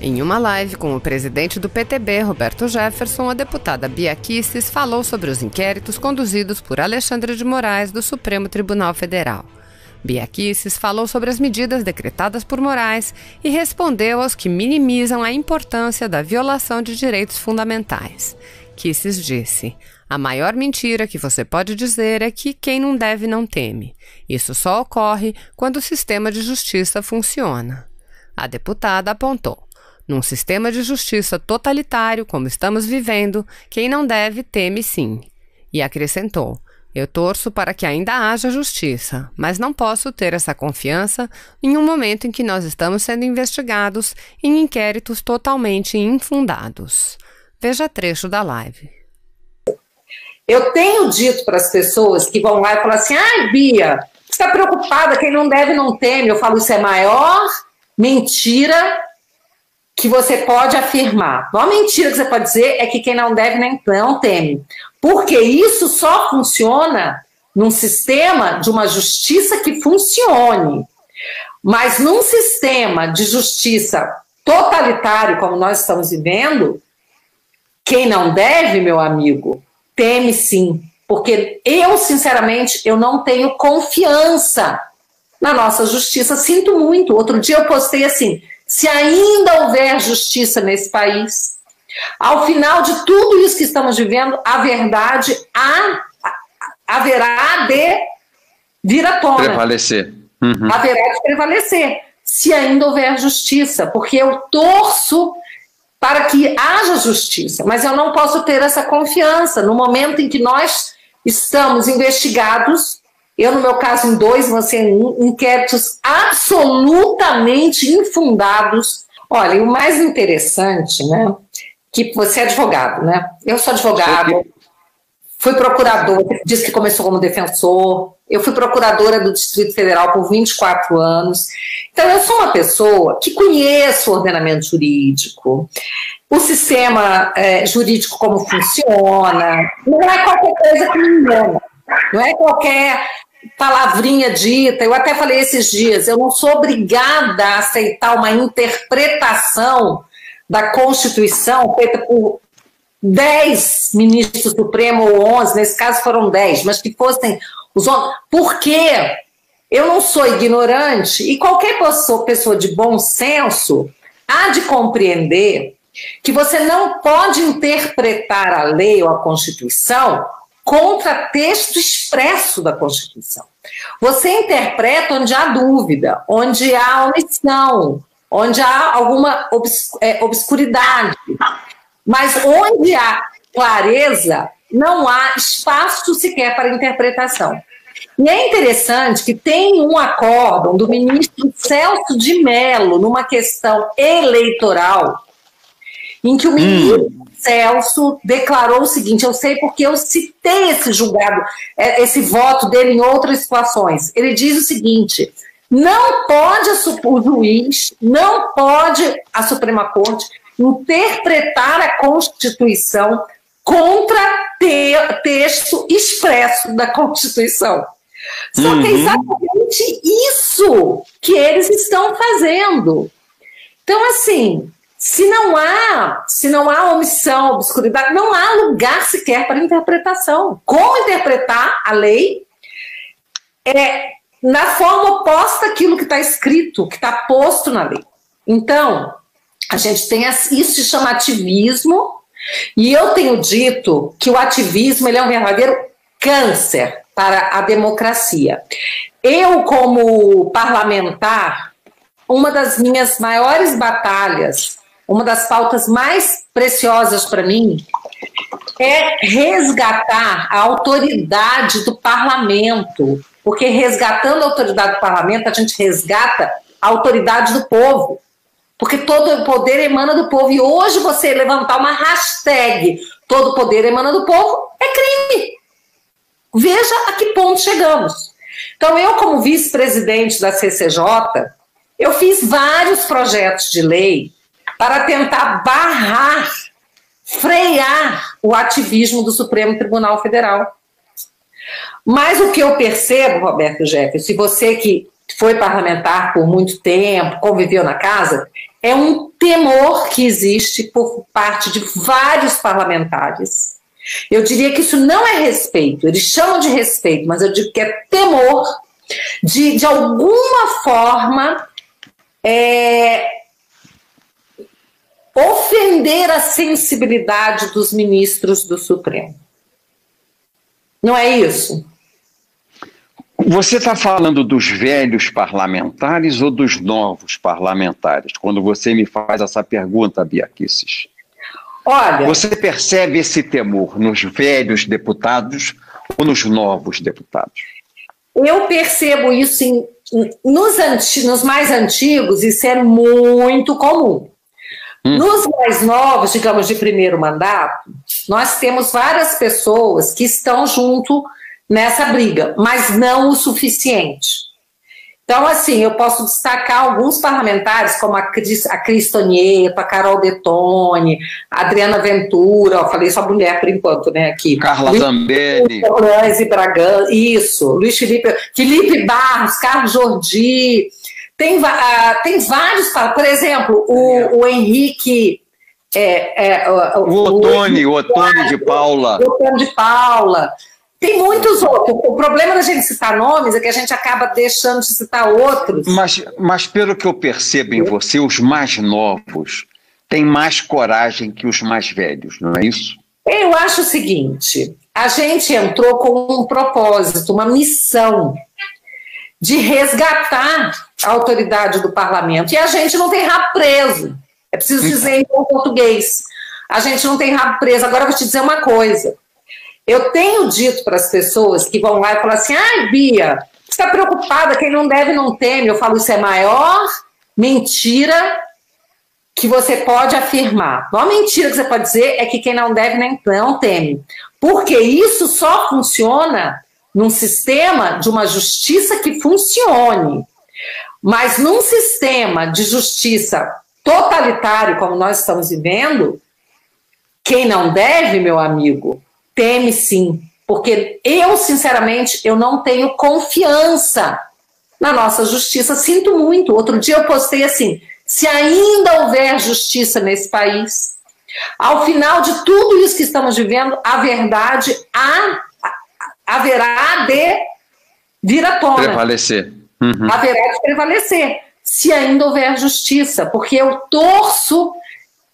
Em uma live com o presidente do PTB, Roberto Jefferson, a deputada Bia Kicis falou sobre os inquéritos conduzidos por Alexandre de Moraes do Supremo Tribunal Federal. Bia Kicis falou sobre as medidas decretadas por Moraes e respondeu aos que minimizam a importância da violação de direitos fundamentais. Kicis disse: "A maior mentira que você pode dizer é que quem não deve não teme. Isso só ocorre quando o sistema de justiça funciona." A deputada apontou: "Num sistema de justiça totalitário como estamos vivendo, quem não deve teme sim." E acrescentou: "Eu torço para que ainda haja justiça, mas não posso ter essa confiança em um momento em que nós estamos sendo investigados em inquéritos totalmente infundados." Veja trecho da live. Eu tenho dito para as pessoas que vão lá e falam assim: "Ai, Bia, você está preocupada, quem não deve não teme." Eu falo: isso é a maior mentira que você pode afirmar. A maior mentira que você pode dizer é que quem não deve não teme. Porque isso só funciona num sistema de uma justiça que funcione. Mas num sistema de justiça totalitário como nós estamos vivendo, quem não deve, meu amigo, teme sim. Porque eu, sinceramente, eu não tenho confiança na nossa justiça. Sinto muito. Outro dia eu postei assim: se ainda houver justiça nesse país, ao final de tudo isso que estamos vivendo, a verdade haverá de vir à tona. Prevalecer. Haverá de prevalecer, se ainda houver justiça, porque eu torço para que haja justiça, mas eu não posso ter essa confiança no momento em que nós estamos investigados. Eu, no meu caso, em 2, você em 1, inquéritos absolutamente infundados. Olha, e o mais interessante, né, que você é advogado, né? Eu sou advogado, fui procurador, disse que começou como defensor, eu fui procuradora do Distrito Federal por 24 anos. Então, eu sou uma pessoa que conhece o ordenamento jurídico, o sistema jurídico como funciona, não é qualquer coisa que me engana. Não é qualquer palavrinha dita. Eu até falei esses dias, eu não sou obrigada a aceitar uma interpretação da Constituição feita por 10 ministros do Supremo, ou 11, nesse caso foram 10, mas que fossem os 11. Porque eu não sou ignorante e qualquer pessoa de bom senso há de compreender que você não pode interpretar a lei ou a Constituição contra texto expresso da Constituição. Você interpreta onde há dúvida, onde há omissão, onde há alguma obscuridade. Mas onde há clareza, não há espaço sequer para interpretação. E é interessante que tem um acórdão do ministro Celso de Mello numa questão eleitoral, em que o ministro Celso declarou o seguinte: eu sei porque eu citei esse julgado, esse voto dele em outras situações. Ele diz o seguinte: não pode o juiz, não pode a Suprema Corte interpretar a Constituição contra texto expresso da Constituição. Só que é exatamente isso que eles estão fazendo. Então, assim, se não há omissão, obscuridade, não há lugar sequer para interpretação. Como interpretar a lei na forma oposta àquilo que está escrito, que está posto na lei. Então, a gente tem isso se chama ativismo, e eu tenho dito que o ativismo ele é um verdadeiro câncer para a democracia. Eu, como parlamentar, uma das minhas maiores batalhas, uma das pautas mais preciosas para mim, é resgatar a autoridade do parlamento, porque resgatando a autoridade do parlamento, a gente resgata a autoridade do povo. Porque todo o poder emana do povo. E hoje você levantar uma hashtag todo o poder emana do povo é crime. Veja a que ponto chegamos. Então eu, como vice-presidente da CCJ, eu fiz vários projetos de lei para tentar barrar, frear o ativismo do Supremo Tribunal Federal. Mas o que eu percebo, Roberto Jefferson, e você que foi parlamentar por muito tempo, conviveu na casa, é um temor que existe por parte de vários parlamentares. Eu diria que isso não é respeito, eles chamam de respeito, mas eu digo que é temor de alguma forma, ofender a sensibilidade dos ministros do Supremo. Não é isso? Você está falando dos velhos parlamentares ou dos novos parlamentares? Quando você me faz essa pergunta, Bia Kicis. Olha, você percebe esse temor nos velhos deputados ou nos novos deputados? Eu percebo isso nos mais antigos, isso é muito comum. Nos mais novos, digamos, de primeiro mandato, nós temos várias pessoas que estão junto nessa briga, mas não o suficiente. Então, assim, eu posso destacar alguns parlamentares, como a Cris Tonieto, a Carol Detone, a Adriana Ventura, eu falei só mulher por enquanto, né, aqui. Carla Zambelli. Isso, Luiz Felipe Barros, Carlos Jordi. Tem vários, por exemplo, o Henrique... o Otônio de Paula. O Otônio de Paula. Tem muitos outros. O problema da gente citar nomes é que a gente acaba deixando de citar outros. Mas pelo que eu percebo em você, os mais novos têm mais coragem que os mais velhos, não é isso? Eu acho o seguinte, a gente entrou com um propósito, uma missão de resgatar a autoridade do parlamento. E a gente não tem rabo preso. É preciso dizer em bom português. A gente não tem rabo preso. Agora eu vou te dizer uma coisa. Eu tenho dito para as pessoas que vão lá e falam assim, ai, Bia, você está preocupada, quem não deve não teme. Eu falo, isso é a maior mentira que você pode afirmar. A maior mentira que você pode dizer é que quem não deve não teme. Porque isso só funciona num sistema de uma justiça que funcione. Mas num sistema de justiça totalitário, como nós estamos vivendo, quem não deve, meu amigo, teme sim. Porque eu, sinceramente, eu não tenho confiança na nossa justiça. Sinto muito. Outro dia eu postei assim, se ainda houver justiça nesse país, ao final de tudo isso que estamos vivendo, a verdade haverá de vir à tona. Prevalecer. Haverá de prevalecer, se ainda houver justiça, porque eu torço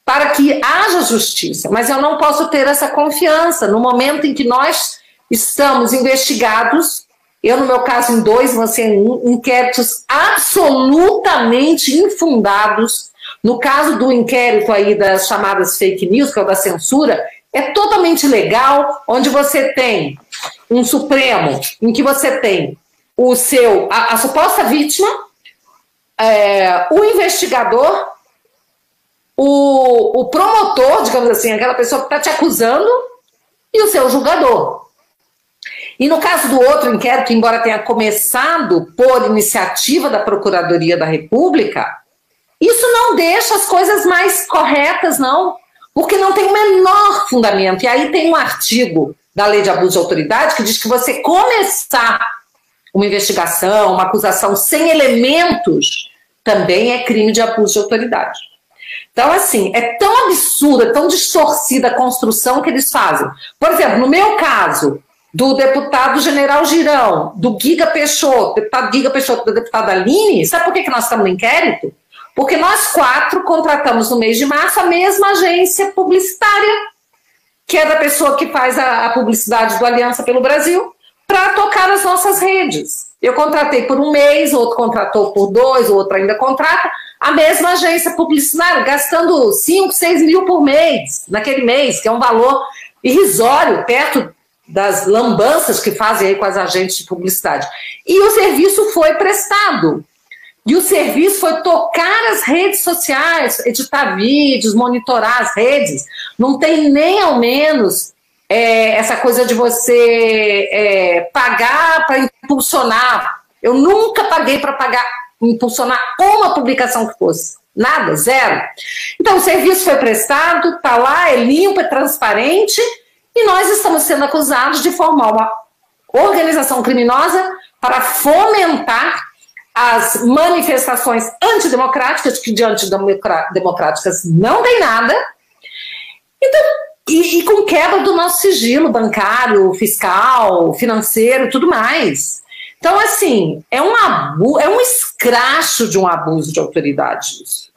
para que haja justiça, mas eu não posso ter essa confiança no momento em que nós estamos investigados, eu no meu caso em 2, você em 1, inquéritos absolutamente infundados. No caso do inquérito aí das chamadas fake news, que é o da censura, é totalmente legal, onde você tem um Supremo, em que você tem a suposta vítima, o investigador, o promotor, digamos assim, aquela pessoa que está te acusando, e o seu julgador. E no caso do outro inquérito, embora tenha começado por iniciativa da Procuradoria da República, isso não deixa as coisas mais corretas, não, porque não tem o menor fundamento. E aí tem um artigo da Lei de Abuso de Autoridade que diz que você começar uma investigação, uma acusação sem elementos, também é crime de abuso de autoridade. Então, assim, é tão absurda, tão distorcida a construção que eles fazem. Por exemplo, no meu caso, do deputado General Girão, do Giga Peixoto, deputado Giga Peixoto, da deputada Aline, sabe por que nós estamos no inquérito? Porque nós 4 contratamos no mês de março a mesma agência publicitária, que é da pessoa que faz a publicidade do Aliança pelo Brasil, para tocar as nossas redes. Eu contratei por 1 mês, outro contratou por 2, o outro ainda contrata, a mesma agência publicitária, gastando 5, 6 mil por mês, naquele mês, que é um valor irrisório, perto das lambanças que fazem aí com as agentes de publicidade. E o serviço foi prestado. E o serviço foi tocar as redes sociais, editar vídeos, monitorar as redes. Não tem nem ao menos essa coisa de você pagar para impulsionar. Eu nunca paguei para impulsionar uma publicação que fosse. Nada, zero. Então o serviço foi prestado, está lá, é limpo, é transparente, e nós estamos sendo acusados de formar uma organização criminosa para fomentar as manifestações antidemocráticas, que de antidemocráticas não tem nada, então, e com quebra do nosso sigilo bancário, fiscal, financeiro, tudo mais. Então, assim, é um escracho de um abuso de autoridade isso.